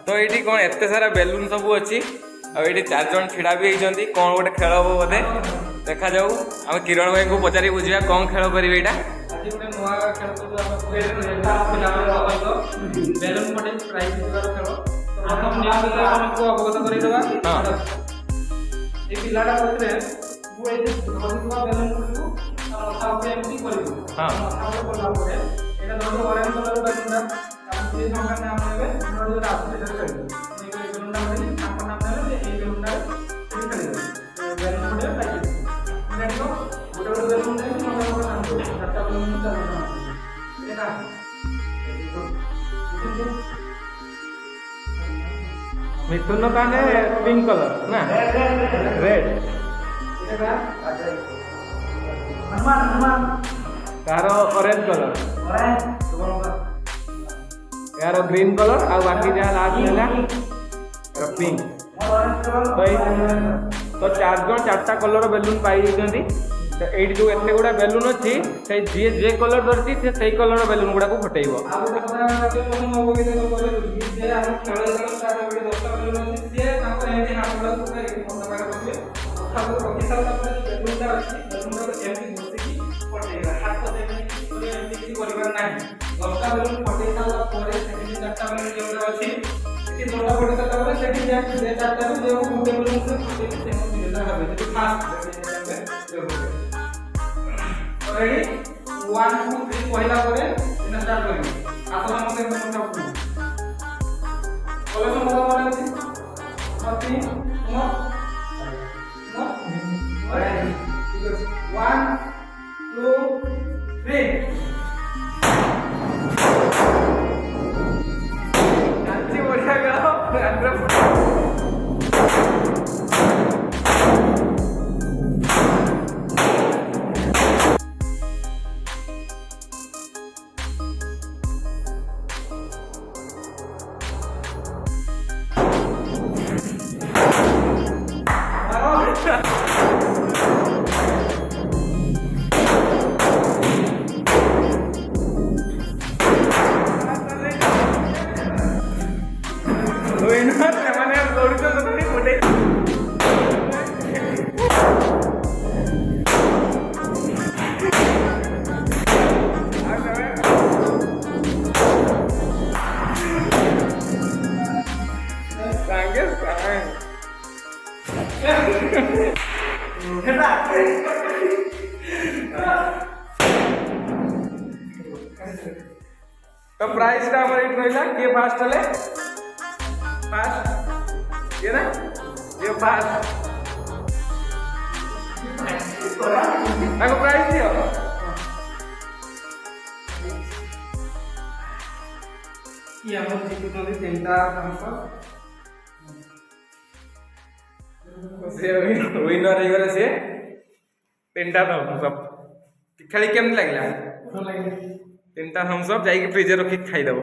तो ये कौन एत सारा बेलून सब अच्छी आठ 4 जन छिड़ा भी होती कौन गोटे खेल हम बोधे देखा जाऊ आम किरण भाई को पचारि बुझा कौन खेल करेंगे यहाँ आज गोटे नुआ खेल बेलून गोटे प्राइज खेल तो प्रथम नियम आपको अवगत करदेवा ये पिलाटा पक्षे मुझे धरुवा बेलून को मथा उपर एमती कर मथा उपर कला परे एटा धरो ऑरेंज कलर बेलूनटा आप जे संख्या नाम नेबे धरो जो आसु सेटा खेल ये बेलूनटा बोली आपन नाम नेबे ए बेलूनटा सेटा खेल बेलून गोटे प्राइज नेक्स्ट गोटे गोटे बेलून ने मथा उपर नाम दो चारटा बेलून चार एटा मिथुन ताने पिंक कलर ना रेड तार ऑरेंज कलर यार ग्रीन कलर आ बाकी जहाँ लास्ट है पिंक तो 4 जन 4टा कलर बेलून पाई तो ये जो एत गुड़ा बेलून अच्छी से जी जे कलर धरती से कलर बेलून गुड़ा को फटेब ready 1 2 3 पहिला करे एना स्टार्ट करियो आसना मते मोटा पुरो बोले मोटा माने अछि मती नो नो ready 1 2 3 नाची बढ़िया गाओ अंदर तो प्राइस टा हमर इट रहिला के फास्ट चले फास्ट ये ना ये फास्ट ताको प्राइस दियो ये हमर जीतु नदी तीनटा हमको से विनर हे गले से तीनटा सब खेली केम लागला 3टा थम्स अप जाई फ्रिज रखी खाई दबो।